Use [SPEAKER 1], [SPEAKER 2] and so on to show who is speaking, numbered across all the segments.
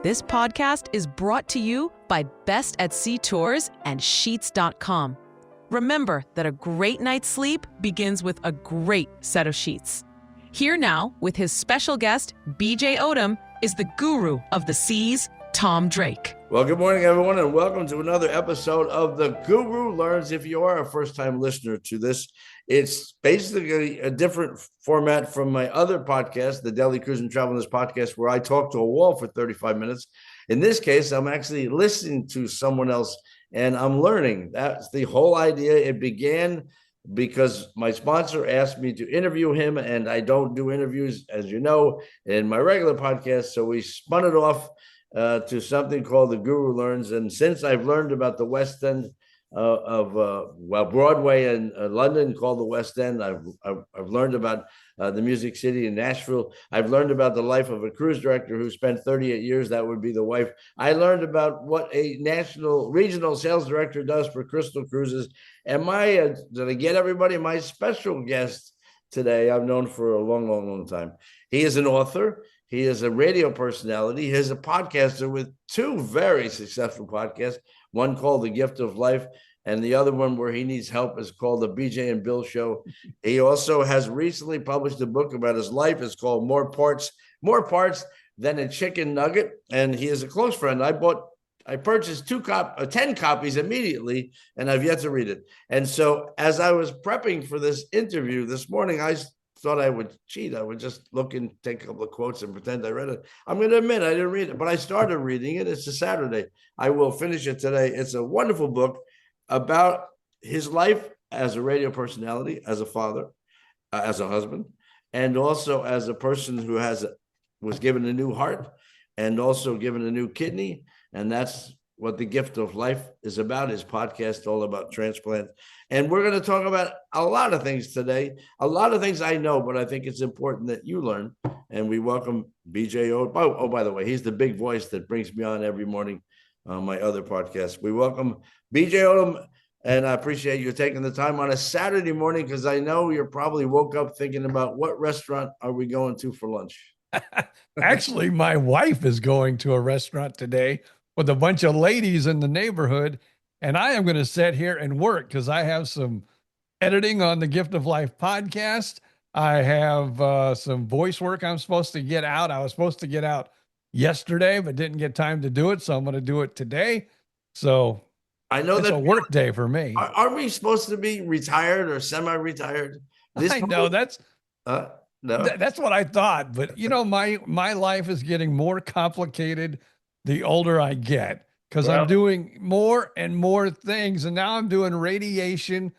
[SPEAKER 1] This podcast is brought to you by Best at Sea Tours and Sheets.com. Remember that a great night's sleep begins with a great set of sheets. Here now, with his special guest, BJ Odom, is the guru of the seas, Tom Drake.
[SPEAKER 2] Well, good morning, everyone, and welcome to another episode of The Guru Learns. If you are a first-time listener to this, it's basically a different format from my other podcast, the Daily Cruise and Travel News podcast, where I talk to a wall for 35 minutes. In this case, I'm actually listening to someone else, and I'm learning. That's the whole idea. It began because my sponsor asked me to interview him, and I don't do interviews, as you know, in my regular podcast, so we spun it off to something called The Guru Learns. And since I've learned about the West End of Broadway and London, called the West End, I've learned about the Music City in Nashville. I've learned about the life of a cruise director who spent 38 years. That would be the wife. I learned about what a regional sales director does for Crystal Cruises. And did I get everybody? My special guest today, I've known for a long, long, long time. He is an author. He is a radio personality. He is a podcaster with two very successful podcasts, one called The Gift of Life, and the other one where he needs help is called The BJ and Bill Show. He also has recently published a book about his life. It's called More Parts Than a Chicken Nugget, and he is a close friend. I purchased 10 copies immediately, and I've yet to read it. And so as I was prepping for this interview this morning, I thought I would cheat. I would just look and take a couple of quotes and pretend I read it. I'm going to admit I didn't read it, but I started reading it. It's a Saturday. I will finish it today. It's a wonderful book about his life as a radio personality, as a father, as a husband, and also as a person who was given a new heart and also given a new kidney. And that's what The Gift of Life is about, his podcast, all about transplant. And we're going to talk about a lot of things today, a lot of things I know, but I think it's important that you learn. And we welcome BJ Odom. Oh, by the way, he's the big voice that brings me on every morning on my other podcast. We welcome BJ Odom, and I appreciate you taking the time on a Saturday morning, because I know you're probably woke up thinking about what restaurant are we going to for lunch.
[SPEAKER 3] Actually, my wife is going to a restaurant today with a bunch of ladies in the neighborhood, and I am going to sit here and work because I have some editing on the Gift of Life podcast. I have some voice work I'm supposed to get out. I was supposed to get out yesterday, but didn't get time to do it, so I'm going to do it today. So
[SPEAKER 2] I know
[SPEAKER 3] it's a work day for me.
[SPEAKER 2] Are we supposed to be retired or semi-retired?
[SPEAKER 3] I know that's what I thought, but my life is getting more complicated the older I get, because I'm doing more and more things. And now I'm doing radiation,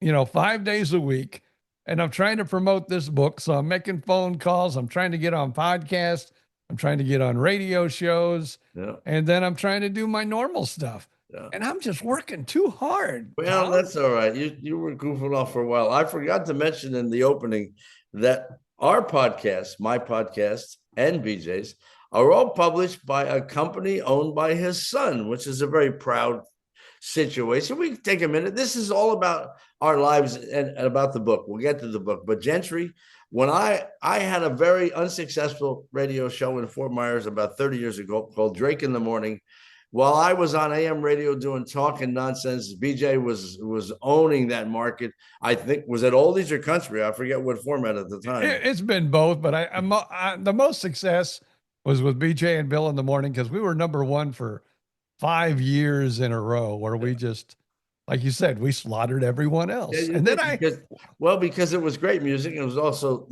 [SPEAKER 3] 5 days a week, and I'm trying to promote this book. So I'm making phone calls. I'm trying to get on podcasts. I'm trying to get on radio shows. Yeah. And then I'm trying to do my normal stuff. Yeah. And I'm just working too hard.
[SPEAKER 2] Well,
[SPEAKER 3] Tom.
[SPEAKER 2] That's all right. You were goofing off for a while. I forgot to mention in the opening that our podcast, my podcast and BJ's, are all published by a company owned by his son, which is a very proud situation. We can take a minute. This is all about our lives and about the book. We'll get to the book. But Gentry, when I had a very unsuccessful radio show in Fort Myers about 30 years ago called Drake in the Morning, while I was on AM radio doing talk and nonsense, BJ was owning that market. I think, was it oldies or country? I forget what format at the time.
[SPEAKER 3] It's been both, but the most success was with BJ and Bill in the Morning, because we were number one for 5 years in a row, where we just, like you said, we slaughtered everyone else.
[SPEAKER 2] Yeah,
[SPEAKER 3] and then
[SPEAKER 2] because it was great music, and it was also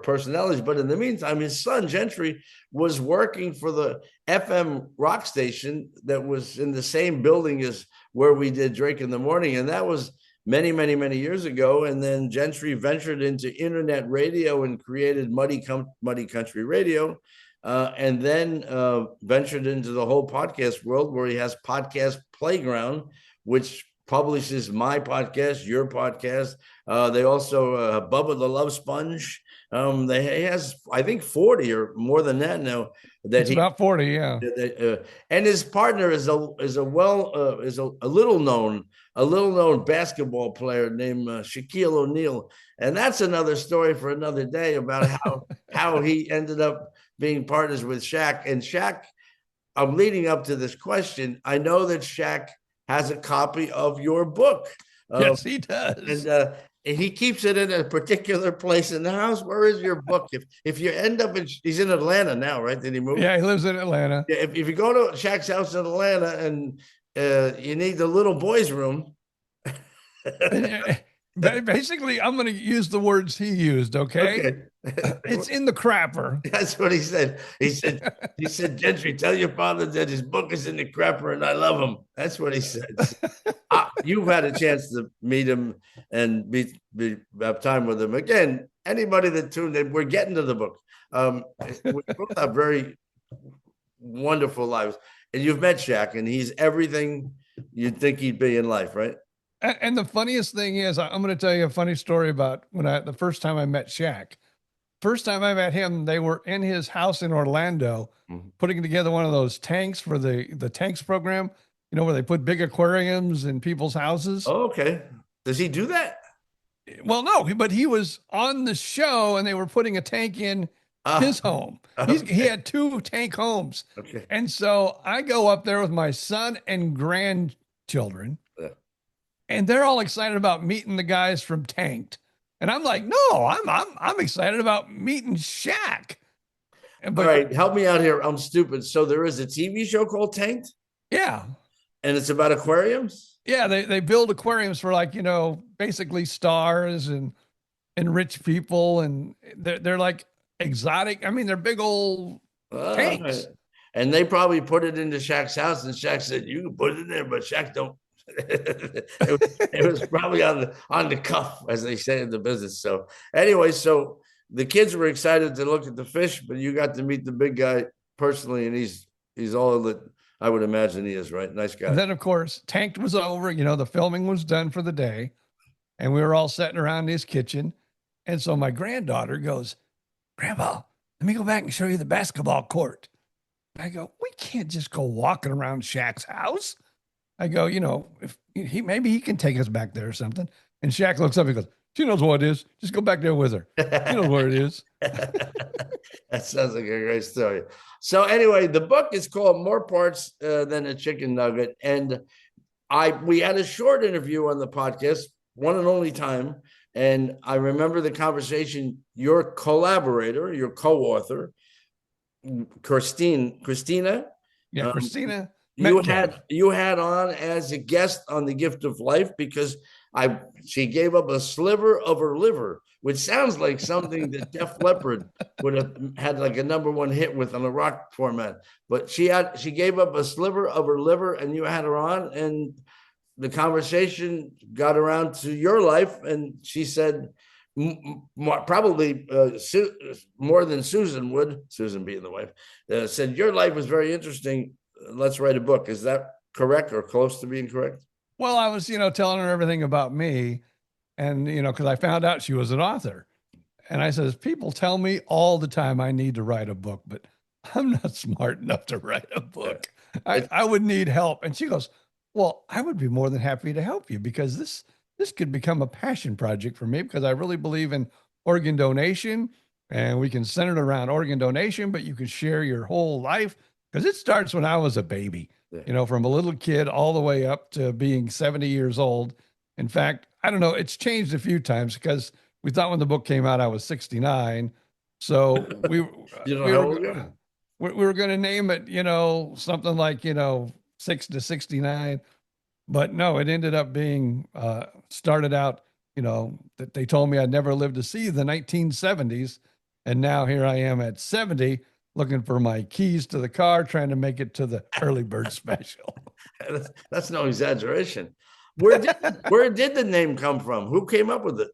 [SPEAKER 2] personalities. But in the meantime, his son Gentry was working for the FM rock station that was in the same building as where we did Drake in the Morning, and that was many, many, many years ago. And then Gentry ventured into internet radio and created Muddy Country Radio. And then ventured into the whole podcast world, where he has Podcast Playground, which publishes my podcast, your podcast. They also Bubba the Love Sponge. He has, I think, 40 or more than that now.
[SPEAKER 3] About 40, yeah.
[SPEAKER 2] And his partner is a little known basketball player named Shaquille O'Neal, and that's another story for another day about how he ended up being partners with Shaq. And Shaq I'm leading up to this question. I know that Shaq has a copy of your book.
[SPEAKER 3] Yes, he does.
[SPEAKER 2] And he keeps it in a particular place in the house. Where is your book? If you end up he's in Atlanta now, right? Did he move?
[SPEAKER 3] Yeah, he lives in Atlanta.
[SPEAKER 2] Yeah, if you go to Shaq's house in Atlanta and you need the little boys' room.
[SPEAKER 3] Basically, I'm going to use the words he used. Okay. It's in the crapper.
[SPEAKER 2] That's what he said. He said, Gentry, tell your father that his book is in the crapper and I love him. That's what he said. You've had a chance to meet him and have time with him. Again, anybody that tuned in, we're getting to the book. We both have very wonderful lives. And you've met Shaq, and he's everything you'd think he'd be in life, right?
[SPEAKER 3] And the funniest thing is, I'm going to tell you a funny story about the first time I met Shaq. First time I met him, they were in his house in Orlando, putting together one of those tanks for the tanks program, you know, where they put big aquariums in people's houses.
[SPEAKER 2] Oh, okay. Does he do that?
[SPEAKER 3] Well, no, but he was on the show and they were putting a tank in his home. Okay. He had 2 tank homes.
[SPEAKER 2] Okay.
[SPEAKER 3] And so I go up there with my son and grandchildren.
[SPEAKER 2] Yeah.
[SPEAKER 3] And they're all excited about meeting the guys from Tanked. And I'm like, no, I'm excited about meeting Shaq.
[SPEAKER 2] But, all right, help me out here. I'm stupid. So there is a TV show called Tanked?
[SPEAKER 3] Yeah.
[SPEAKER 2] And it's about aquariums?
[SPEAKER 3] Yeah, they build aquariums for, like, you know, basically stars and rich people, and they're like exotic. I mean, they're big old tanks.
[SPEAKER 2] Right. And they probably put it into Shaq's house, and Shaq said, "You can put it in there," but Shaq don't. it was probably on the cuff, as they say in the business. So anyway, so the kids were excited to look at the fish, but you got to meet the big guy personally, and he's all that I would imagine he is, right? Nice guy.
[SPEAKER 3] And then, of course, Tanked was over. You know, the filming was done for the day, and we were all sitting around his kitchen. And so my granddaughter goes, "Grandpa, let me go back and show you the basketball court." I go, "We can't just go walking around Shaq's house." I go, "You know, if maybe he can take us back there or something." And Shaq looks up and goes, "She knows what it is. Just go back there with her. She knows where it is."
[SPEAKER 2] That sounds like a great story. So anyway, the book is called More Parts Than a Chicken Nugget. And we had a short interview on the podcast, one and only time. And I remember the conversation, your collaborator, your co-author, Christina.
[SPEAKER 3] Yeah, Christina.
[SPEAKER 2] You had on as a guest on The Gift of Life because she gave up a sliver of her liver, which sounds like something that Def Leppard would have had like a #1 hit with on a rock format. But she gave up a sliver of her liver, and you had her on, and the conversation got around to your life, and she said, probably more than Susan would, Susan being the wife, said, "Your life was very interesting. Let's write a book." Is that correct or close to being correct?
[SPEAKER 3] Well, I was, telling her everything about me, and, because I found out she was an author. And I says, people tell me all the time I need to write a book, but I'm not smart enough to write a book. I would need help. And she goes, "Well, I would be more than happy to help you because this could become a passion project for me because I really believe in organ donation, and we can center it around organ donation, but you can share your whole life because it starts when I was a baby, from a little kid all the way up to being 70 years old. In fact, I don't know, it's changed a few times because we thought when the book came out, I was 69. So we were going to name it, something like, 6 to 69. But no, it ended up being started out, that they told me I'd never live to see the 1970s. And now here I am at 70, looking for my keys to the car, trying to make it to the early bird special.
[SPEAKER 2] That's no exaggeration. Where did the name come from? Who came up with it?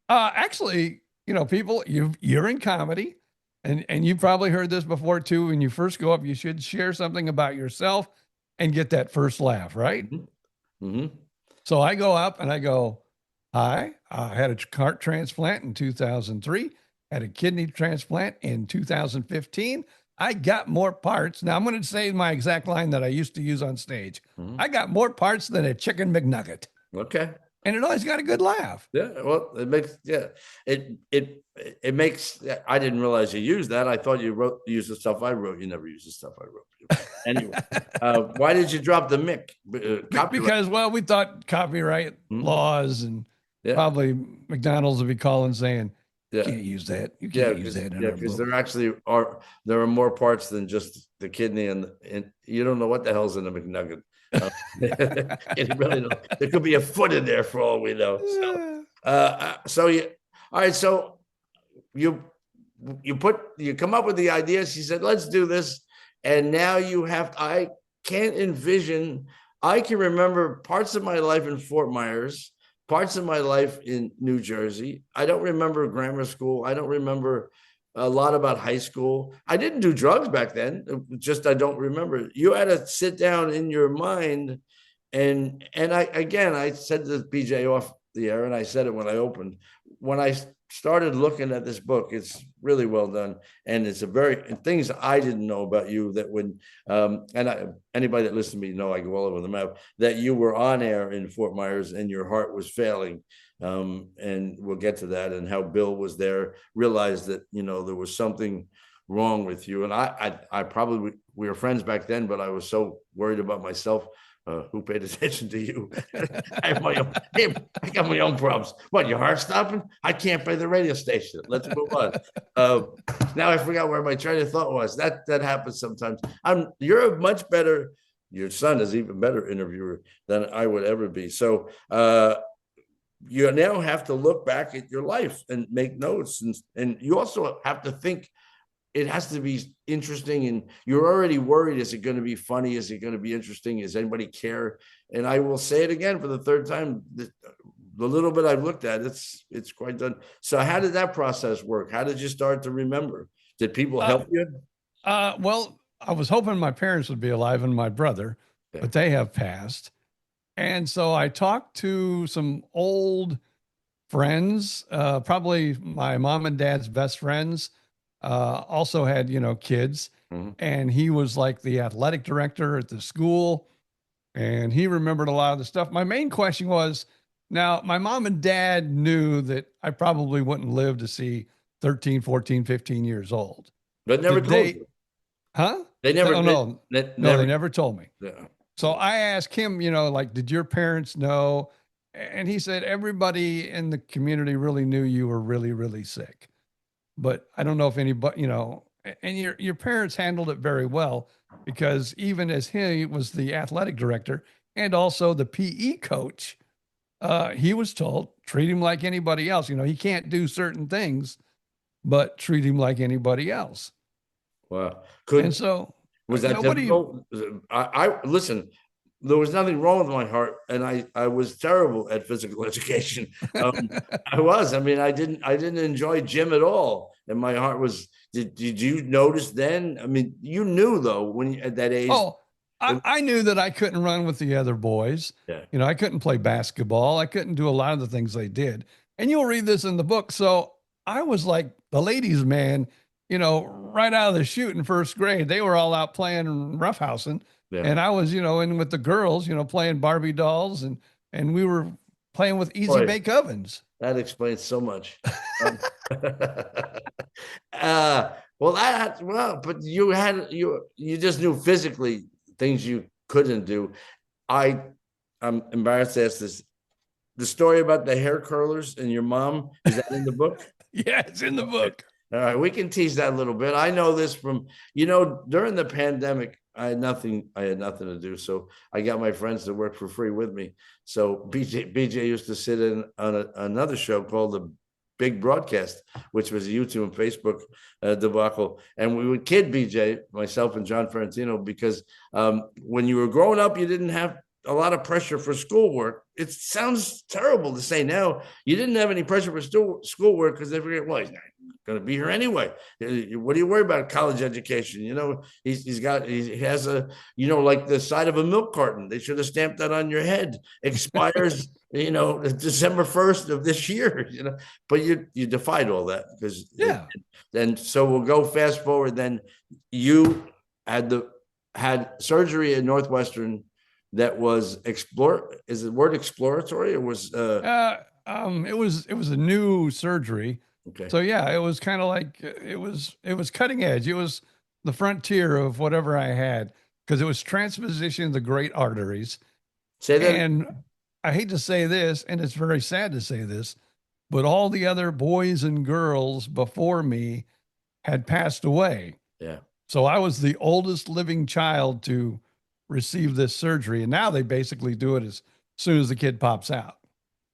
[SPEAKER 3] Actually, people, you're in comedy, and you've probably heard this before too. When you first go up, you should share something about yourself and get that first laugh, right?
[SPEAKER 2] Mm-hmm.
[SPEAKER 3] So I go up and I go, "Hi, I had a heart transplant in 2003, had a kidney transplant in 2015. I got more parts." Now I'm going to say my exact line that I used to use on stage. Mm-hmm. "I got more parts than a chicken McNugget."
[SPEAKER 2] Okay.
[SPEAKER 3] and it always got a good laugh.
[SPEAKER 2] Yeah, well, it makes it makes. I didn't realize you used that. I thought you used the stuff I wrote. You never used the stuff I wrote. Anyway, why did you drop the Mick?
[SPEAKER 3] Because we thought copyright laws and probably McDonald's would be calling saying, "You can't use that. You can't use that."
[SPEAKER 2] Because there actually there are more parts than just the kidney, and you don't know what the hell's in the McNugget. Really there could be a foot in there for all we know. So all right. So you come up with the idea. She said, "Let's do this," and now you have. I can't envision. I can remember parts of my life in Fort Myers, parts of my life in New Jersey. I don't remember grammar school. I don't remember a lot about high school. I didn't do drugs back then. Just I don't remember. You had to sit down in your mind, and I said to BJ off the air, and I said it when I opened. When I started looking at this book, it's really well done, and it's things I didn't know about you that when anybody that listens to me know I go all over the map, that you were on air in Fort Myers and your heart was failing. And we'll get to that, and how Bill was there, realized that there was something wrong with you. And I probably, we were friends back then, but I was so worried about myself. Who paid attention to you? I got my own problems. What, your heart stopping? I can't play the radio station. Let's move on. Now I forgot where my train of thought was. That happens sometimes. You're a much better. Your son is even better interviewer than I would ever be. So you now have to look back at your life and make notes, and you also have to think. It has to be interesting, and you're already worried. Is it going to be funny? Is it going to be interesting? Does anybody care? And I will say it again for the third time. The little bit I've looked at, it's quite done. So how did that process work? How did you start to remember? Did people help you?
[SPEAKER 3] Well, I was hoping my parents would be alive and my brother, but they have passed. And so I talked to some old friends, probably my mom and dad's best friends. Also had, kids, and he was like the athletic director at the school, and he remembered a lot of the stuff. My main question was, now my mom and dad knew that I probably wouldn't live to see 13, 14, 15 years old.
[SPEAKER 2] But never told you.
[SPEAKER 3] Huh?
[SPEAKER 2] They never,
[SPEAKER 3] they never told me.
[SPEAKER 2] Yeah.
[SPEAKER 3] So I asked him, did your parents know? And he said, everybody in the community really knew you were really, really sick. But I don't know if anybody, and your parents handled it very well, because even as he was the athletic director and also the PE coach, he was told, treat him like anybody else. He can't do certain things, but treat him like anybody else.
[SPEAKER 2] Wow.
[SPEAKER 3] And so
[SPEAKER 2] was that difficult? I listen. There was nothing wrong with my heart, and I was terrible at physical education. I was. I mean, I didn't enjoy gym at all, and my heart was. Did you notice then? I mean, you knew though when at that age.
[SPEAKER 3] Oh, I knew that I couldn't run with the other boys.
[SPEAKER 2] Yeah.
[SPEAKER 3] I couldn't play basketball. I couldn't do a lot of the things they did, and you'll read this in the book. So I was like the ladies' man. Right out of the chute in first grade, they were all out playing roughhousing. Yeah. And I was, in with the girls, playing Barbie dolls, and we were playing with easy bake ovens.
[SPEAKER 2] That explains so much. But you just knew physically things you couldn't do. I'm embarrassed to ask this. The story about the hair curlers and your mom, is that in the book?
[SPEAKER 3] Yeah, it's in the book.
[SPEAKER 2] All right, we can tease that a little bit. I know this from, during the pandemic, I had nothing to do. So I got my friends to work for free with me. So BJ used to sit in on another show called The Big Broadcast, which was a YouTube and Facebook debacle. And we would kid BJ, myself and John Ferrantino, because when you were growing up, you didn't have a lot of pressure for schoolwork. It sounds terrible to say now. You didn't have any pressure for schoolwork because they figured, well, he's not going to be here anyway. What do you worry about college education? He has a, like the side of a milk carton. They should have stamped that on your head. Expires, December 1st of this year, but you defied all that because, and so we'll go fast forward. Then you had surgery at Northwestern that was is the word exploratory or was
[SPEAKER 3] it was a new surgery.
[SPEAKER 2] okay.
[SPEAKER 3] So yeah, it was kind of like it was cutting edge. It was the frontier of whatever I had because it was transposition of the great arteries.
[SPEAKER 2] Say that.
[SPEAKER 3] And I hate to say this, and it's very sad to say this, but all the other boys and girls before me had passed away.
[SPEAKER 2] Yeah.
[SPEAKER 3] So I was the oldest living child to receive this surgery. And now they basically do it as soon as the kid pops out.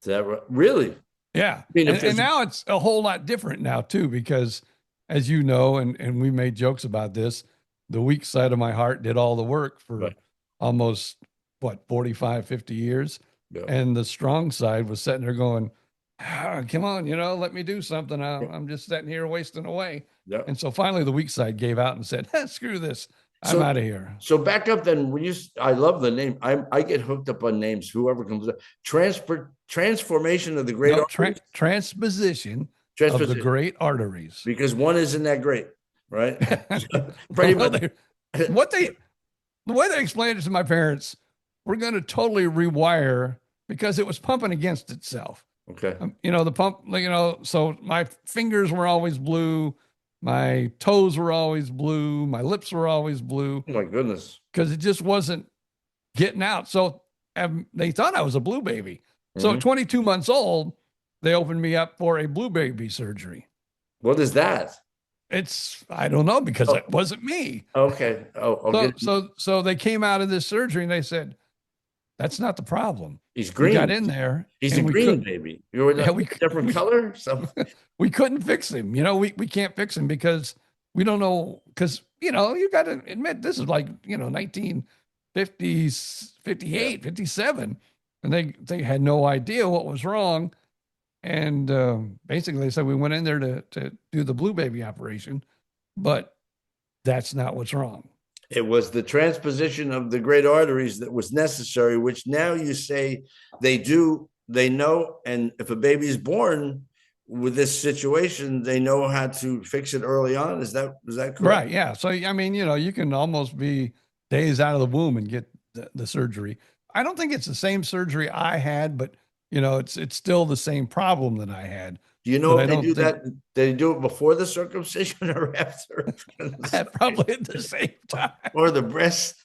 [SPEAKER 2] Is that right? Really?
[SPEAKER 3] Yeah.
[SPEAKER 2] I mean,
[SPEAKER 3] And now it's a whole lot different now, too, because as you know, and we made jokes about this, the weak side of my heart did all the work for
[SPEAKER 2] right.
[SPEAKER 3] almost, 45, 50 years.
[SPEAKER 2] Yeah.
[SPEAKER 3] And the strong side was sitting there going, come on, let me do something. I'm just sitting here wasting away.
[SPEAKER 2] Yeah.
[SPEAKER 3] And so finally the weak side gave out and said, screw this. I'm out of here.
[SPEAKER 2] So back up then. I love the name. I get hooked up on names. Whoever comes up, transformation of the great arteries.
[SPEAKER 3] Transposition of the great arteries.
[SPEAKER 2] Because one isn't that great, right? Pretty much.
[SPEAKER 3] The way they explained it to my parents, we're going to totally rewire because it was pumping against itself.
[SPEAKER 2] Okay.
[SPEAKER 3] The pump, so my fingers were always blue. My toes were always blue. My lips were always blue.
[SPEAKER 2] Oh my goodness.
[SPEAKER 3] Because it just wasn't getting out. So they thought I was a blue baby. So at 22 months old, they opened me up for a blue baby surgery.
[SPEAKER 2] What is that?
[SPEAKER 3] I don't know because it wasn't me.
[SPEAKER 2] Okay.
[SPEAKER 3] So they came out of this surgery and they said, that's not the problem.
[SPEAKER 2] He's green.
[SPEAKER 3] We got in there.
[SPEAKER 2] He's a green baby. You were a different color. So
[SPEAKER 3] we couldn't fix him. We can't fix him because we don't know. Because, you got to admit, this is like, 1950s, 58, 57. And they had no idea what was wrong. And basically they said we went in there to do the blue baby operation, but that's not what's wrong.
[SPEAKER 2] It was the transposition of the great arteries that was necessary, which now you say they know. And if a baby is born with this situation, they know how to fix it early on. Is that correct?
[SPEAKER 3] Right. Yeah. So, I mean, you can almost be days out of the womb and get the surgery. I don't think it's the same surgery I had, but it's still the same problem that I had.
[SPEAKER 2] Do you know if they do that? Did they do it before the circumcision or after?
[SPEAKER 3] Probably at the same time.
[SPEAKER 2] Or the breast.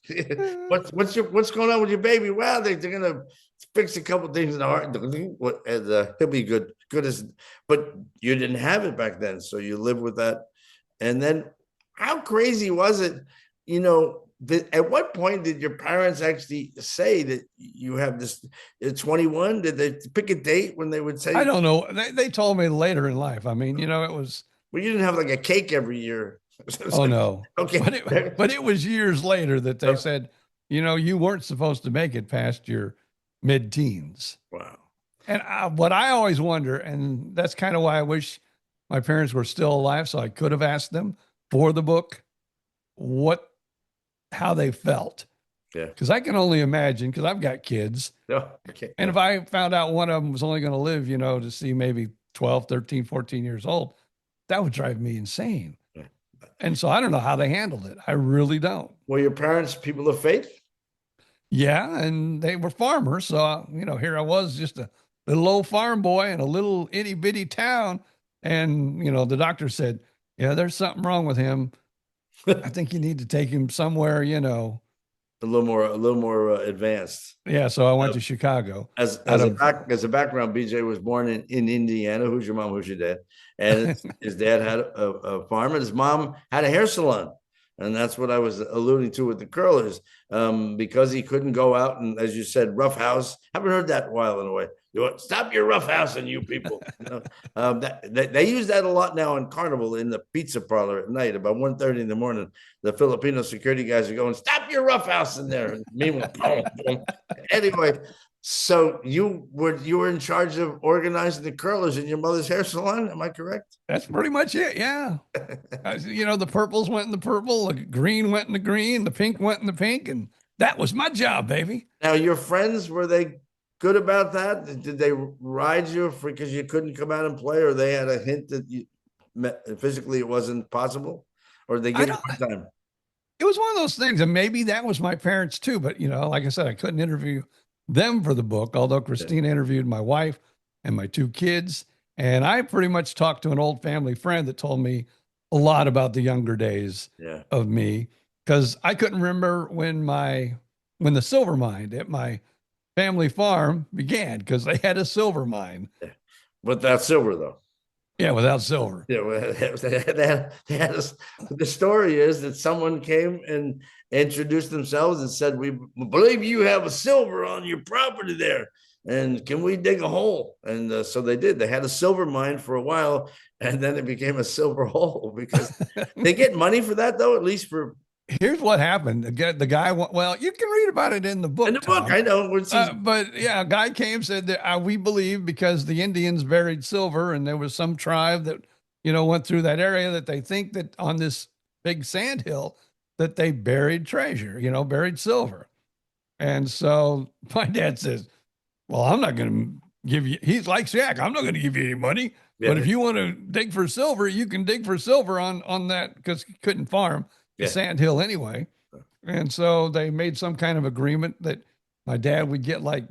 [SPEAKER 2] What's going on with your baby? Well, they're gonna fix a couple things in the heart. He'll be good as. But you didn't have it back then, so you live with that. And then, how crazy was it? At what point did your parents actually say that you have this at 21? Did they pick a date when they would say?
[SPEAKER 3] I don't know. They told me later in life. I mean, it was.
[SPEAKER 2] Well, you didn't have like a cake every year.
[SPEAKER 3] Oh no.
[SPEAKER 2] Okay.
[SPEAKER 3] But it was years later that they said, you weren't supposed to make it past your mid-teens.
[SPEAKER 2] Wow.
[SPEAKER 3] And what I always wonder, and that's kind of why I wish my parents were still alive, so I could have asked them for the book how they felt.
[SPEAKER 2] Yeah.
[SPEAKER 3] Because I can only imagine, because I've got kids.
[SPEAKER 2] Oh, okay.
[SPEAKER 3] And if I found out one of them was only going to live, to see maybe 12, 13, 14 years old, that would drive me insane.
[SPEAKER 2] Yeah.
[SPEAKER 3] And so I don't know how they handled it. I really don't.
[SPEAKER 2] Were your parents people of faith?
[SPEAKER 3] Yeah. And they were farmers. So, here I was, just a little old farm boy in a little itty bitty town. And, the doctor said, yeah, there's something wrong with him. I think you need to take him somewhere, a
[SPEAKER 2] little more advanced.
[SPEAKER 3] Yeah. So I went to Chicago.
[SPEAKER 2] As a background, BJ was born in Indiana. Who's your mom? Who's your dad? And his dad had a farm, and his mom had a hair salon. And that's what I was alluding to with the curlers, because he couldn't go out and, as you said, roughhouse. Haven't heard that in a while in a way. Stop your roughhousing, you people. They use that a lot now in Carnival in the pizza parlor at night about 1:30 in the morning. The Filipino security guys are going, "Stop your roughhousing there." And meanwhile, boom, boom. Anyway, so you were in charge of organizing the curlers in your mother's hair salon. Am I correct?
[SPEAKER 3] That's pretty much it. Yeah. The purples went in the purple, the green went in the green, the pink went in the pink, and that was my job, baby.
[SPEAKER 2] Now, your friends, were they good about that? Did they ride you because you couldn't come out and play, or they had a hint that physically it wasn't possible, or did they give you a hard time?
[SPEAKER 3] it was one of those things, and maybe that was my parents too. But like I said, I couldn't interview them for the book, although Christina interviewed my wife and my two kids. And I pretty much talked to an old family friend that told me a lot about the younger days of me, because I couldn't remember when the silver mine at my family farm began, because they had a silver mine.
[SPEAKER 2] Without silver, though.
[SPEAKER 3] Yeah, without silver.
[SPEAKER 2] Yeah, the story is that someone came and introduced themselves and said, "We believe you have a silver on your property there, and can we dig a hole?" And so they did. They had a silver mine for a while, and then it became a silver hole, because they get money for that, though, at least for.
[SPEAKER 3] Here's what happened. The guy, well, you can read about it in the book.
[SPEAKER 2] In the book, I know.
[SPEAKER 3] But yeah, a guy came and said that we believe, because the Indians buried silver, and there was some tribe that, went through that area, that they think that on this big sand hill that they buried treasure, buried silver. And so my dad says, well, I'm not going to give you, he's like Shaq, I'm not going to give you any money. Yeah. But if you want to dig for silver, you can dig for silver on that, because he couldn't farm the sand hill anyway. And so they made some kind of agreement that my dad would get like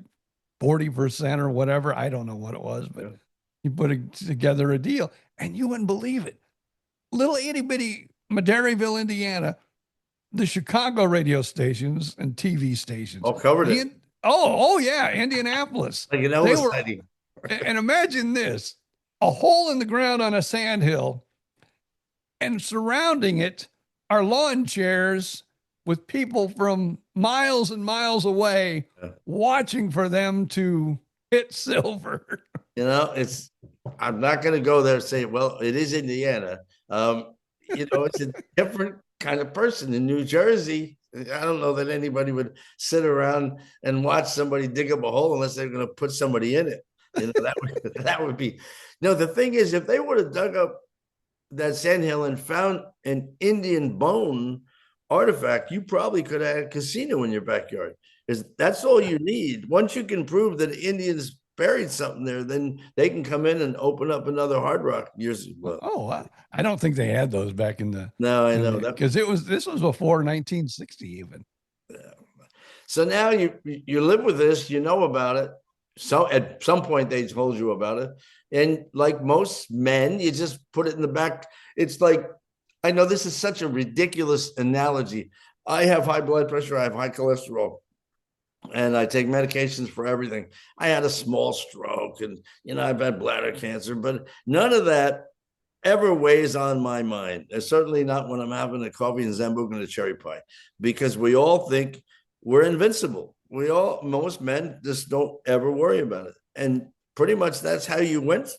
[SPEAKER 3] 40% or whatever. I don't know what it was, but he put together a deal, and you wouldn't believe it. Little itty bitty Madaireeville, Indiana, the Chicago radio stations and TV stations
[SPEAKER 2] all covered it.
[SPEAKER 3] Oh yeah, Indianapolis.
[SPEAKER 2] Like an
[SPEAKER 3] and imagine this: a hole in the ground on a sand hill, and surrounding it are lawn chairs with people from miles and miles away watching for them to hit silver.
[SPEAKER 2] I'm not going to go there and say, well, it is Indiana. It's a different kind of person. In New Jersey, I don't know that anybody would sit around and watch somebody dig up a hole unless they're going to put somebody in it. That would be. No, the thing is, if they would have dug up that sandhill and found an Indian bone artifact, you probably could have had a casino in your backyard. That's all you need. Once you can prove that Indians buried something there, then they can come in and open up another Hard Rock years ago.
[SPEAKER 3] Oh, I don't think they had those back in the.
[SPEAKER 2] No, I know
[SPEAKER 3] that, because this was before 1960 even.
[SPEAKER 2] Yeah. So now you live with this, about it. So at some point they told you about it, and like most men, you just put it in the back. It's like, I know this is such a ridiculous analogy. I have high blood pressure. I have high cholesterol, and I take medications for everything. I had a small stroke, and I've had bladder cancer, but none of that ever weighs on my mind. And certainly not when I'm having a coffee and Zambuca and a cherry pie, because we all think we're invincible. Most men just don't ever worry about it. And pretty much that's how you went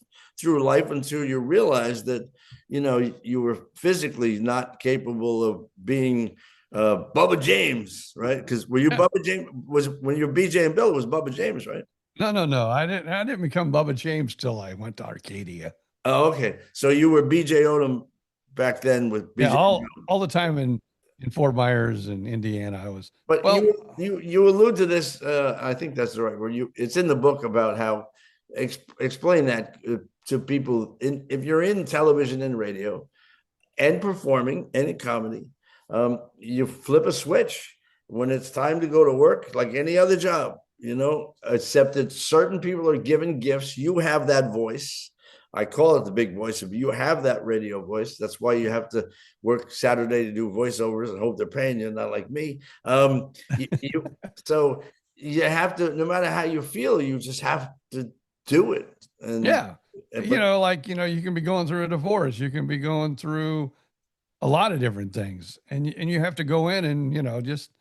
[SPEAKER 2] through life until you realized that, you were physically not capable of being Bubba James, right? Because were you Bubba James? When you were BJ and Bill, it was Bubba James, right?
[SPEAKER 3] No. I didn't become Bubba James till I went to Arcadia.
[SPEAKER 2] Oh, okay. So you were BJ Odom back then with BJ.
[SPEAKER 3] Yeah, all the time in Fort Myers and Indiana. I was.
[SPEAKER 2] But you allude to this. I think that's the right word. It's in the book about how explain that to people. If you're in television and radio, and performing and in comedy, you flip a switch when it's time to go to work, like any other job. Except that certain people are given gifts. You have that voice. I call it the big voice. If you have that radio voice, that's why you have to work Saturday to do voiceovers and hope they're paying you, not like me. So you have to, no matter how you feel, you just have to do it. And
[SPEAKER 3] you can be going through a divorce, you can be going through a lot of different things, and you have to go in and just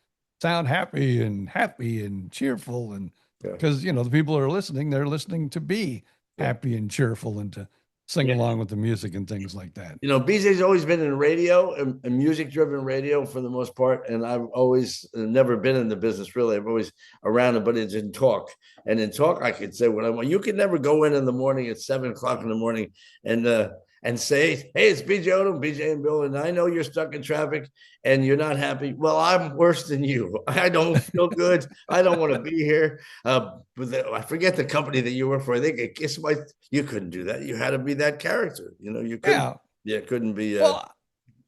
[SPEAKER 3] sound happy and cheerful, and because the people who are listening, they're listening to be happy and cheerful and to sing along with the music and things like that.
[SPEAKER 2] BJ's always been in radio and music-driven radio for the most part, and I've always never been in the business really. I'm always around it, but it's in talk. And in talk, I could say what I want. You can never go in the morning at 7:00 in the morning and say, "Hey, it's BJ Odom, BJ and Bill, and I know you're stuck in traffic and you're not happy. Well, I'm worse than you. I don't feel good. I don't want to be here." I forget the company that you work for. I think you couldn't do that. You had to be that character. You couldn't. Yeah, it couldn't be.
[SPEAKER 3] Well,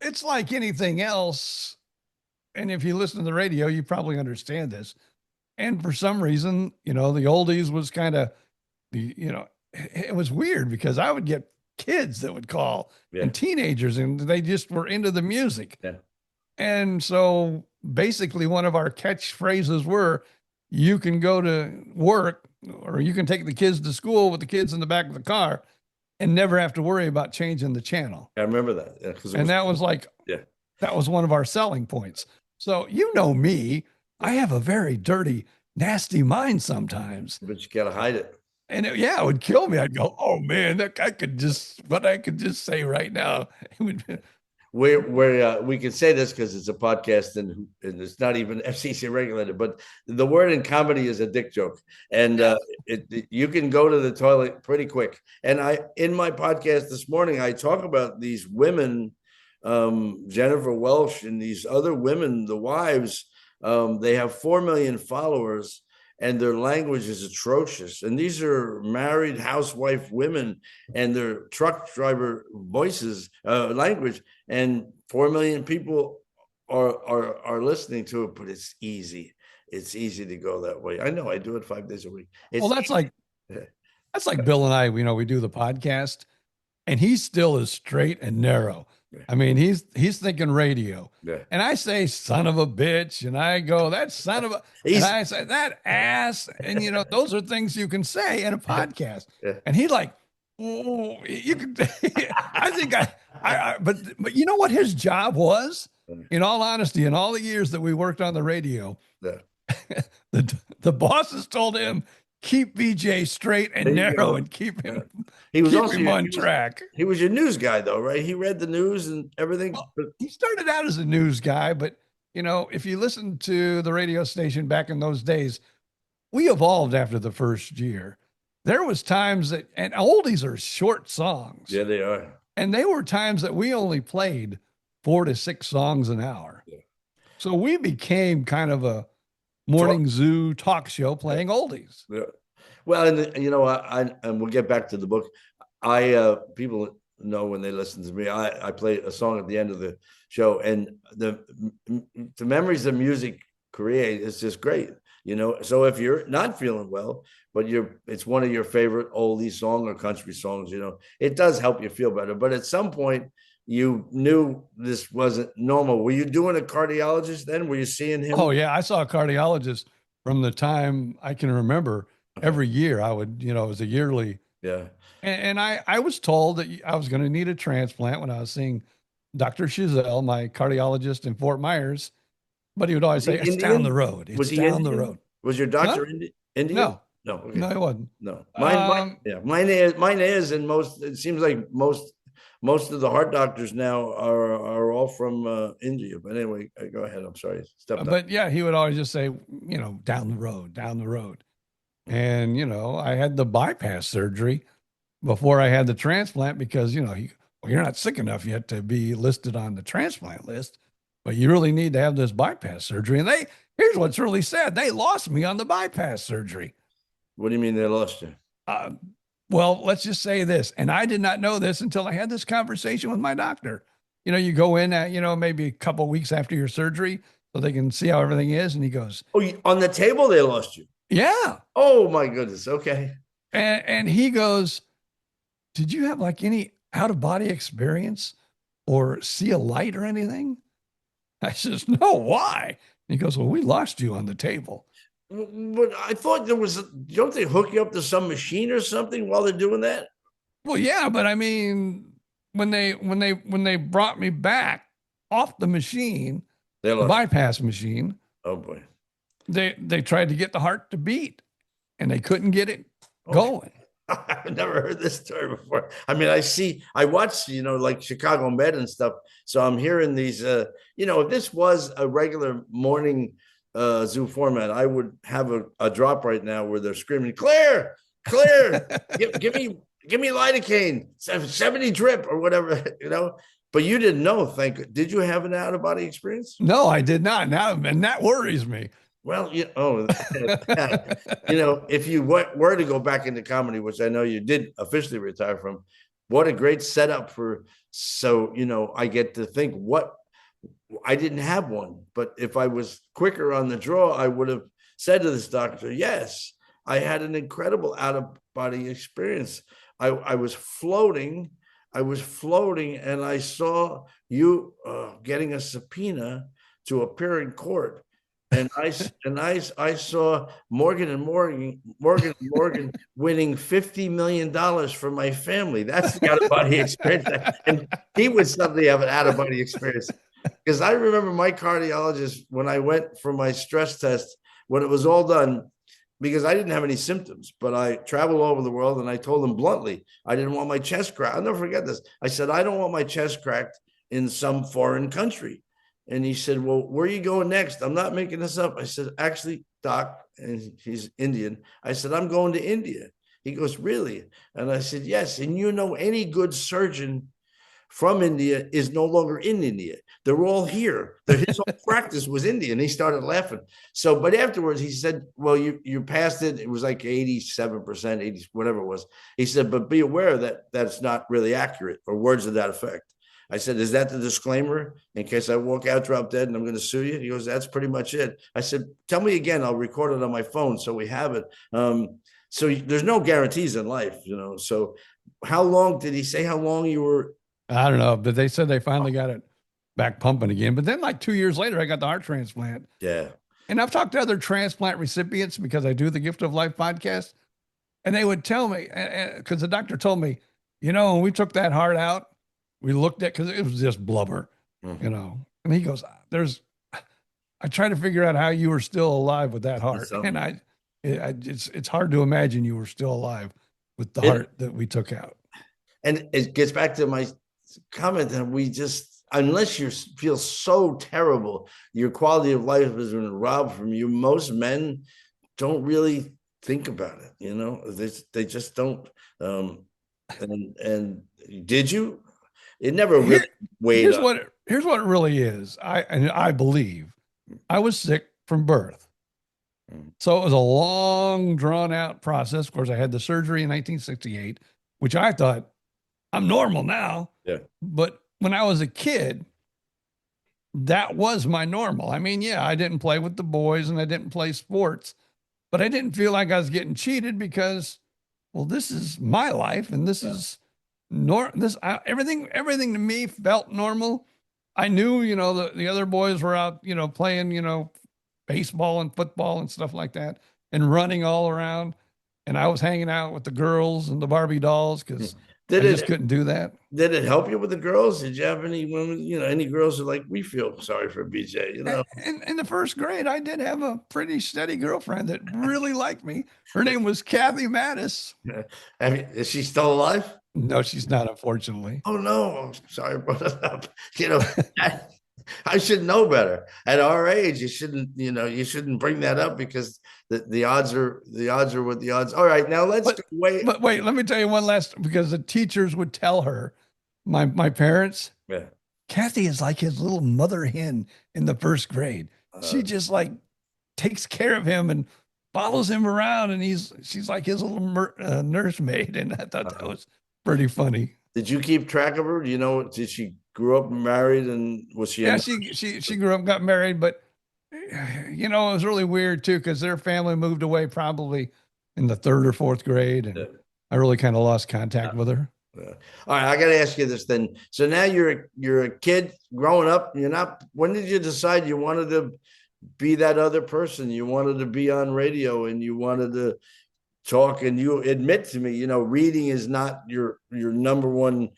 [SPEAKER 3] it's like anything else. and if you listen to the radio, you probably understand this. And for some reason, the oldies was kind of it was weird because I would get kids that would call and teenagers, and they just were into the music.
[SPEAKER 2] Yeah.
[SPEAKER 3] And so basically one of our catchphrases were, you can go to work or you can take the kids to school with the kids in the back of the car and never have to worry about changing the channel.
[SPEAKER 2] I remember that. Yeah,
[SPEAKER 3] that was like, that was one of our selling points. So, me, I have a very dirty, nasty mind sometimes.
[SPEAKER 2] But you got to hide it.
[SPEAKER 3] And it would kill me. I'd go, oh man, I could just say right now.
[SPEAKER 2] We can say this because it's a podcast and it's not even FCC regulated, but the word in comedy is a dick joke, and you can go to the toilet pretty quick. And in my podcast this morning, I talk about these women, Jennifer Welsh and these other women, the wives. They have 4 million followers, and their language is atrocious. And these are married housewife women, and their truck driver voices, language, and 4 million people are listening to it. But it's easy. It's easy to go that way. I know. I do it 5 days a week.
[SPEAKER 3] That's like Bill and I. We do the podcast, and he still is straight and narrow. I mean, he's thinking radio, and I say "son of a bitch," and I go, "That son of a," and I say that ass, and those are things you can say in a podcast. And he like, oh, you can. I think but you know what his job was? In all honesty, in all the years that we worked on the radio, the bosses told him, keep VJ straight and narrow and keep him. He was also on track.
[SPEAKER 2] He was your news guy, though, right? He read the news and everything.
[SPEAKER 3] Well, he started out as a news guy, but if you listen to the radio station back in those days, we evolved after the first year. There was times and oldies are short songs.
[SPEAKER 2] Yeah, they are.
[SPEAKER 3] And they were times that we only played 4 to 6 songs an hour. Yeah. So we became kind of a morning zoo talk show playing oldies.
[SPEAKER 2] Yeah. Well, and and we'll get back to the book. People know when they listen to me, I play a song at the end of the show, and the memories the music create is just great. So if you're not feeling well, but it's one of your favorite oldie song or country songs, it does help you feel better. But at some point, you knew this wasn't normal. Were you doing a cardiologist then? Were you seeing him?
[SPEAKER 3] Oh yeah, I saw a cardiologist from the time I can remember. Every year I would, it was a yearly.
[SPEAKER 2] Yeah.
[SPEAKER 3] And I was told that I was going to need a transplant when I was seeing Dr. Chazelle, my cardiologist in Fort Myers. But he would always say, it's down the road. It's down the road.
[SPEAKER 2] Was your doctor Indian?
[SPEAKER 3] No.
[SPEAKER 2] Okay.
[SPEAKER 3] No, it wasn't.
[SPEAKER 2] No. Mine is, and it seems like most of the heart doctors now are all from India. But anyway, go ahead. I'm sorry.
[SPEAKER 3] But yeah, he would always just say, down the road, down the road. And, I had the bypass surgery before I had the transplant because, you're not sick enough yet to be listed on the transplant list, but you really need to have this bypass surgery. And here's what's really sad. They lost me on the bypass surgery.
[SPEAKER 2] What do you mean they lost you?
[SPEAKER 3] Well, let's just say this. And I did not know this until I had this conversation with my doctor. You go in at, maybe a couple of weeks after your surgery so they can see how everything is. And he goes,
[SPEAKER 2] oh, on the table, they lost you.
[SPEAKER 3] Yeah.
[SPEAKER 2] Oh my goodness. Okay.
[SPEAKER 3] And he goes, did you have like any out of body experience or see a light or anything? I says, no, why? And he goes, well, we lost you on the table.
[SPEAKER 2] But I thought don't they hook you up to some machine or something while they're doing that?
[SPEAKER 3] Well, yeah, but I mean, when they brought me back off the machine, the bypass machine.
[SPEAKER 2] Oh boy.
[SPEAKER 3] They tried to get the heart to beat and they couldn't get it going.
[SPEAKER 2] I've never heard this story before. I mean, I watch, like Chicago Med and stuff. So I'm hearing these, if this was a regular morning zoo format, I would have a drop right now where they're screaming, clear, give me lidocaine, 70 drip or whatever, but you didn't know. Did you have an out of body experience?
[SPEAKER 3] No, I did not. Now, and that worries me.
[SPEAKER 2] Well, if you were to go back into comedy, which I know you did officially retire from, what a great setup for. So, I get to think I didn't have one, but if I was quicker on the draw, I would have said to this doctor, yes, I had an incredible out of body experience. I was floating. I was floating and I saw you getting a subpoena to appear in court. And I saw Morgan winning $50 million for my family. That's the out of body experience. And he would suddenly have an out of body experience. Because I remember my cardiologist when I went for my stress test, when it was all done, because I didn't have any symptoms, but I traveled all over the world and I told him bluntly, I didn't want my chest cracked. I'll never forget this. I said, I don't want my chest cracked in some foreign country. And he said, well, where are you going next? I'm not making this up. I said, actually, doc, and he's Indian. I said, I'm going to India. He goes, really? And I said, yes. And you know, any good surgeon from India is no longer in India. They're all here. His whole practice was India. And he started laughing. So, but afterwards he said, well, you passed it. It was like 87%, 80, whatever it was. He said, but be aware that that's not really accurate, or words to that effect. I said, is that the disclaimer in case I walk out, drop dead, and I'm going to sue you? He goes, that's pretty much it. I said, tell me again. I'll record it on my phone so we have it. So there's no guarantees in life, you know. So how long did he say how long you were?
[SPEAKER 3] I don't know, but they said they finally got it back pumping again. But then like 2 years later, I got the heart transplant.
[SPEAKER 2] Yeah.
[SPEAKER 3] And I've talked to other transplant recipients because I do the Gift of Life podcast. And they would tell me, because the doctor told me, you know, when we took that heart out, we looked at, because it was just blubber, you know. And he goes, I try to figure out how you were still alive with that heart. And it's hard to imagine you were still alive with the heart that we took out.
[SPEAKER 2] And it gets back to my comment that we just, unless you feel so terrible, your quality of life has been robbed from you. Most men don't really think about it, you know. They just don't. And did you? It never really weighed up.
[SPEAKER 3] Here's what it really is. I believe I was sick from birth. So it was a long, drawn out process. Of course, I had the surgery in 1968, which I thought, I'm normal now.
[SPEAKER 2] Yeah.
[SPEAKER 3] But when I was a kid, that was my normal. I mean, yeah, I didn't play with the boys and I didn't play sports, but I didn't feel like I was getting cheated because, well, this is my life and this is everything to me felt normal. I knew, you know, the other boys were out, you know, playing, you know, baseball and football and stuff like that and running all around. And I was hanging out with the girls and the Barbie dolls because I just couldn't do that.
[SPEAKER 2] Did it help you with the girls? Did you have any women, you know, any girls who like, we feel sorry for BJ, you know?
[SPEAKER 3] In the first grade, I did have a pretty steady girlfriend that really liked me. Her name was Kathy Mattis.
[SPEAKER 2] I mean, is she still alive?
[SPEAKER 3] No, she's not, unfortunately.
[SPEAKER 2] Oh, no. I'm sorry I brought it up. You know, I should know better. At our age, you shouldn't bring that up because the odds are what the odds. All right, now wait.
[SPEAKER 3] But wait, let me tell you one last, because the teachers would tell her, my parents,
[SPEAKER 2] yeah,
[SPEAKER 3] Kathy is like his little mother hen in the first grade. She just like takes care of him and follows him around, and she's like his little nursemaid. And I thought that was pretty funny.
[SPEAKER 2] Did you keep track of her? Do you know? Did she grew up married, and was she?
[SPEAKER 3] Yeah, she grew up, got married, but you know, it was really weird too because their family moved away probably in the third or fourth grade, and I really kind of lost contact with her.
[SPEAKER 2] All right, I got to ask you this then. So now you're a kid growing up. You're not. When did you decide you wanted to be that other person? You wanted to be on radio, and you wanted to talk, and you admit to me, you know, reading is not your number one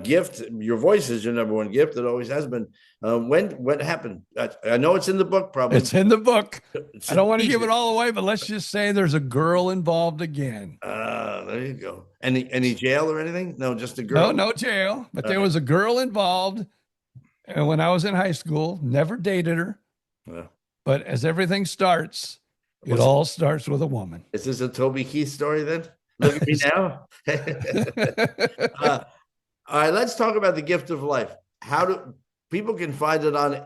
[SPEAKER 2] gift. Your voice is your number one gift. It always has been. What happened? I know it's in the book, probably.
[SPEAKER 3] It's in the book. I don't want to give it all away, but let's just say there's a girl involved again.
[SPEAKER 2] There you go. Any jail or anything? No, just a girl.
[SPEAKER 3] No jail. But there was a girl involved. And when I was in high school, never dated her. Yeah. But as everything starts, it all starts with a woman.
[SPEAKER 2] Is this a Toby Keith story then? Look at me now. All right, let's talk about the gift of life. How do people can find it on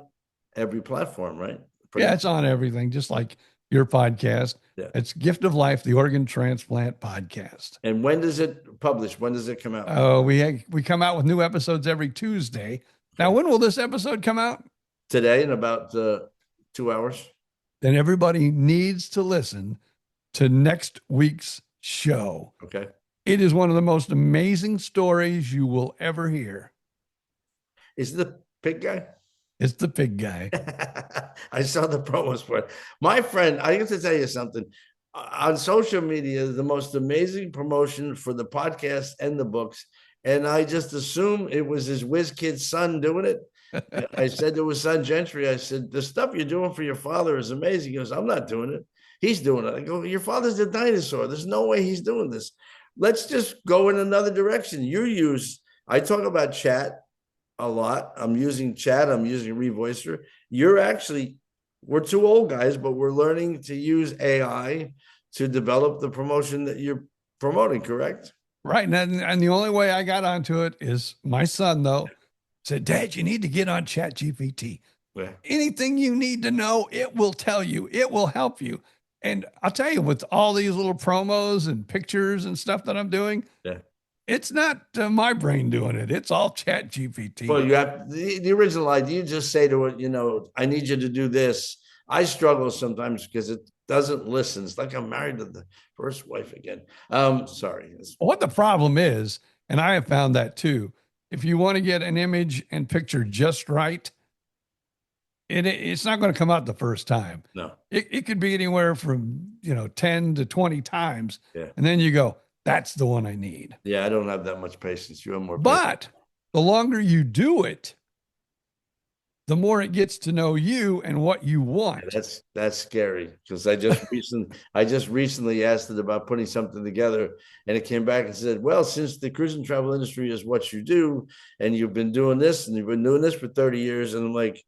[SPEAKER 2] every platform, right?
[SPEAKER 3] It's on everything, just like your podcast. Yeah. It's Gift of Life, the Organ Transplant Podcast.
[SPEAKER 2] And when does it publish? When does it come out?
[SPEAKER 3] Oh, we come out with new episodes every Tuesday. Now, when will this episode come out?
[SPEAKER 2] today in about 2 hours.
[SPEAKER 3] Then everybody needs to listen to next week's show.
[SPEAKER 2] Okay.
[SPEAKER 3] It is one of the most amazing stories you will ever hear.
[SPEAKER 2] Is it the pig guy?
[SPEAKER 3] It's the pig guy.
[SPEAKER 2] I saw the promos for it. My friend, I have to tell you something. On social media, the most amazing promotion for the podcast and the books. And I just assumed it was his whiz kid son doing it. I said to his son Gentry, I said, the stuff you're doing for your father is amazing. He goes, I'm not doing it. He's doing it. I go, your father's a dinosaur. There's no way he's doing this. Let's just go in another direction. I talk about chat a lot. I'm using chat. I'm using Revoicer. We're two old guys, but we're learning to use AI to develop the promotion that you're promoting, correct?
[SPEAKER 3] Right. And the only way I got onto it is my son, though, said, Dad, you need to get on Chat GPT.
[SPEAKER 2] Yeah.
[SPEAKER 3] Anything you need to know, it will tell you. It will help you. And I'll tell you, with all these little promos and pictures and stuff that I'm doing,
[SPEAKER 2] yeah,
[SPEAKER 3] it's not my brain doing it. It's all Chat GPT.
[SPEAKER 2] Well, you have the original idea. You just say to it, I need you to do this. I struggle sometimes because it doesn't listen. It's like I'm married to the first wife again. Sorry.
[SPEAKER 3] What the problem is, and I have found that too, if you want to get an image and picture just right, it's not going to come out the first time.
[SPEAKER 2] No.
[SPEAKER 3] It could be anywhere from 10 to 20 times.
[SPEAKER 2] Yeah.
[SPEAKER 3] And then you go, that's the one I need.
[SPEAKER 2] Yeah, I don't have that much patience. You have more patience.
[SPEAKER 3] But the longer you do it, the more it gets to know you and what you want.
[SPEAKER 2] That's scary, because I just recently asked it about putting something together, and it came back and said, well, since the cruise and travel industry is what you do, and you've been doing this and you've been doing this for 30 years, and I'm like,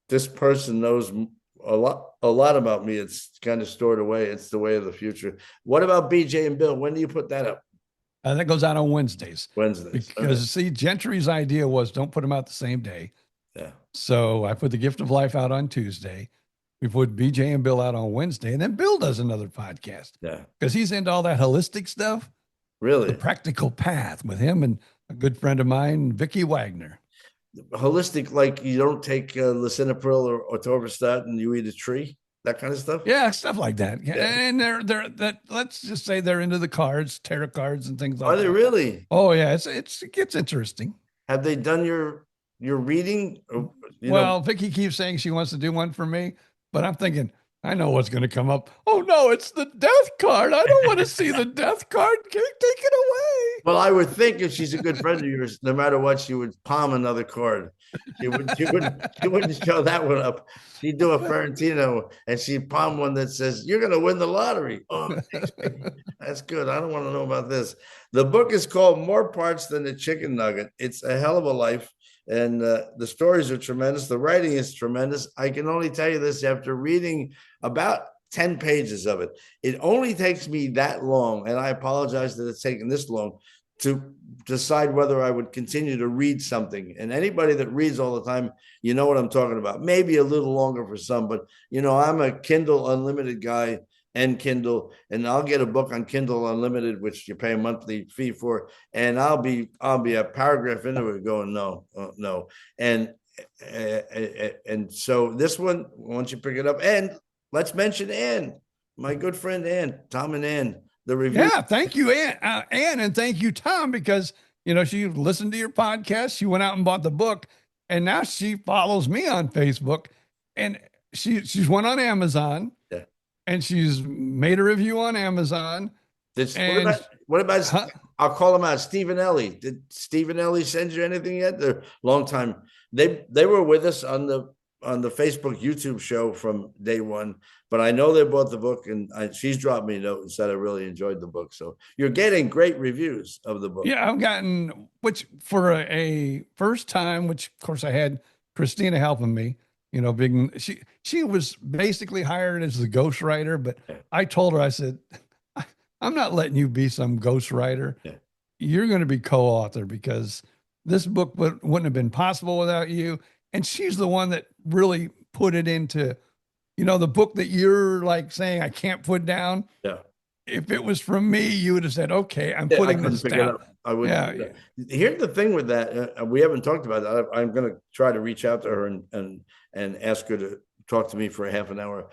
[SPEAKER 2] this person knows a lot about me. It's kind of stored away. It's the way of the future. What about BJ and Bill? When do you put that up?
[SPEAKER 3] That goes out on Wednesdays.
[SPEAKER 2] Wednesdays.
[SPEAKER 3] Because see, Gentry's idea was don't put them out the same day.
[SPEAKER 2] Yeah.
[SPEAKER 3] So I put The Gift of Life out on Tuesday. We put BJ and Bill out on Wednesday, and then Bill does another podcast.
[SPEAKER 2] Yeah.
[SPEAKER 3] Because he's into all that holistic stuff.
[SPEAKER 2] Really?
[SPEAKER 3] The Practical Path with him and a good friend of mine, Vicky Wagner.
[SPEAKER 2] Holistic, like you don't take lisinopril or atorvastatin and you eat a tree, that kind of stuff.
[SPEAKER 3] Yeah, stuff like that. Yeah. And they're let's just say they're into the cards, tarot cards, and things like that.
[SPEAKER 2] Are they really?
[SPEAKER 3] Oh yeah, it gets interesting.
[SPEAKER 2] Have they done your reading?
[SPEAKER 3] Well, Vicky keeps saying she wants to do one for me, but I'm thinking, I know what's going to come up. Oh no, it's the death card. I don't want to see the death card. Take it away.
[SPEAKER 2] Well, I would think if she's a good friend of yours, no matter what, she would palm another card. She wouldn't show that one up. She'd do a Ferrantino and she'd palm one that says, you're going to win the lottery. Oh, that's good. I don't want to know about this. The book is called More Parts Than a Chicken Nugget. It's a hell of a life. And the stories are tremendous. The writing is tremendous. I can only tell you this after reading about 10 pages of it. It only takes me that long, and I apologize that it's taken this long, to decide whether I would continue to read something. And anybody that reads all the time, you know what I'm talking about. Maybe a little longer for some, but I'm a Kindle Unlimited guy and Kindle, and I'll get a book on Kindle Unlimited, which you pay a monthly fee for, and I'll be a paragraph into it going, no. And so this one, once you pick it up, and let's mention Ann, my good friend Ann, Tom and Ann, the review.
[SPEAKER 3] Yeah, thank you, Ann, and thank you, Tom, because she listened to your podcast, she went out and bought the book, and now she follows me on Facebook, and she's went on Amazon.
[SPEAKER 2] Yeah.
[SPEAKER 3] And she's made a review on Amazon.
[SPEAKER 2] What about I'll call him out, Stephen Ellie. Did Stephen Ellie send you anything yet? They're a long time. They were with us on the Facebook YouTube show from day one, but I know they bought the book, and she's dropped me a note and said I really enjoyed the book. So you're getting great reviews of the book.
[SPEAKER 3] Yeah, I've gotten, which for a first time, which of course I had Christina helping me. She was basically hired as the ghostwriter, but I told her, I said, I'm not letting you be some ghostwriter. Yeah. You're going to be co-author, because this book wouldn't have been possible without you. And she's the one that really put it into, the book that you're like saying, I can't put down.
[SPEAKER 2] Yeah.
[SPEAKER 3] if it was from me, you would have said, okay, I'm
[SPEAKER 2] Yeah, I
[SPEAKER 3] putting
[SPEAKER 2] couldn't
[SPEAKER 3] this
[SPEAKER 2] pick it
[SPEAKER 3] down.
[SPEAKER 2] up. I would.
[SPEAKER 3] Yeah.
[SPEAKER 2] Here's the thing with that. We haven't talked about it. I'm going to try to reach out to her and ask her to talk to me for a half an hour.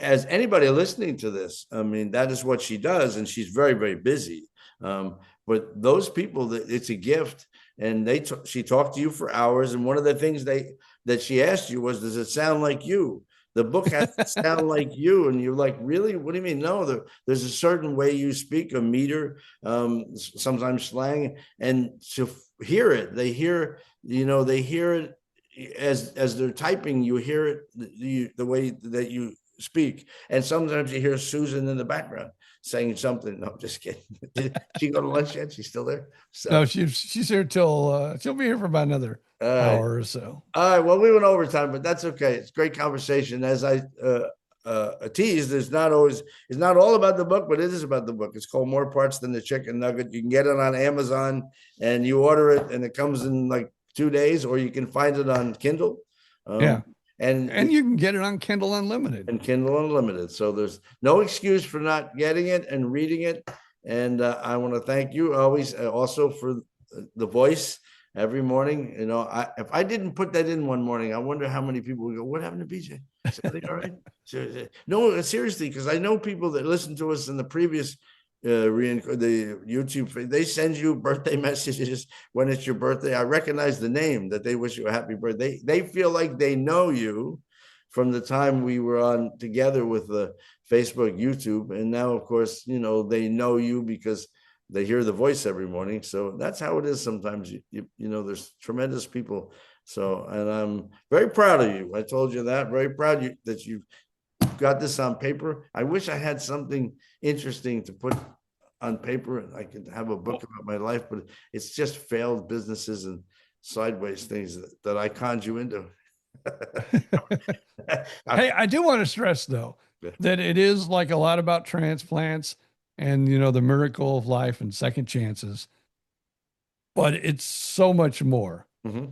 [SPEAKER 2] As anybody listening to this, I mean, that is what she does, and she's very, very busy. But those people, it's a gift, and she talked to you for hours. And one of the things that she asked you was, "Does it sound like you?" The book has to sound like you, and you're like, "Really? What do you mean?" No, there's a certain way you speak, a meter, sometimes slang, and to hear it, they hear it as they're typing. You hear it the way that you speak, and sometimes you hear Susan in the background saying something. No, I'm just kidding. Did she go to lunch yet? She's still there? So.
[SPEAKER 3] No, she's here till she'll be here for about another hour or so.
[SPEAKER 2] All right. Well, we went over time, but that's okay. It's great conversation. As I teased, it's not all about the book, but it is about the book. It's called More Parts Than the Chicken Nugget. You can get it on Amazon, and you order it, and it comes in like 2 days, or you can find it on Kindle.
[SPEAKER 3] Yeah. And you can get it on Kindle Unlimited.
[SPEAKER 2] And Kindle Unlimited. So there's no excuse for not getting it and reading it. And I want to thank you always also for the voice every morning. You know, if I didn't put that in one morning, I wonder how many people would go, "What happened to BJ? Is everything all right?" No, seriously, because I know people that listen to us in the previous the YouTube, they send you birthday messages when it's your birthday. I recognize the name that they wish you a happy birthday. They feel like they know you from the time we were on together with the Facebook, YouTube. And now, of course, you know, they know you because they hear the voice every morning. So that's how it is sometimes. You know, there's tremendous people. So, and I'm very proud of you. I told you that, very proud that you got this on paper. I wish I had something interesting to put on paper and I could have a book about my life, but it's just failed businesses and sideways things that I conned you into.
[SPEAKER 3] Hey, I do want to stress though, that it is like a lot about transplants and, you know, the miracle of life and second chances, but it's so much more.
[SPEAKER 2] Mm-hmm.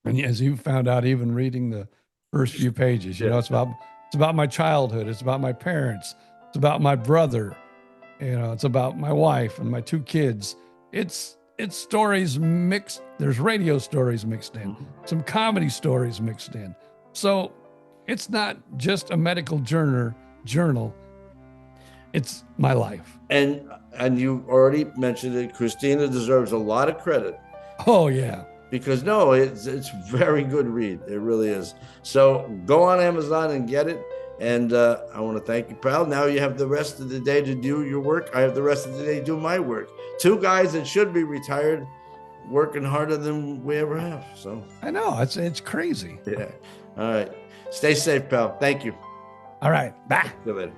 [SPEAKER 3] And as you found out, even reading the first few pages, you know, it's about my childhood. It's about my parents. It's about my brother. You know, it's about my wife and my 2 kids. It's stories mixed. There's radio stories mixed in, some comedy stories mixed in. So it's not just a medical journal. It's my life.
[SPEAKER 2] And you already mentioned it. Christina deserves a lot of credit.
[SPEAKER 3] Oh yeah.
[SPEAKER 2] Because no, it's very good read. It really is. So go on Amazon and get it. And I want to thank you, pal. Now you have the rest of the day to do your work. I have the rest of the day to do my work. 2 guys that should be retired, working harder than we ever have. So
[SPEAKER 3] I know it's crazy.
[SPEAKER 2] Yeah. All right. Stay safe, pal. Thank you.
[SPEAKER 3] All right. Bye.
[SPEAKER 2] See you later.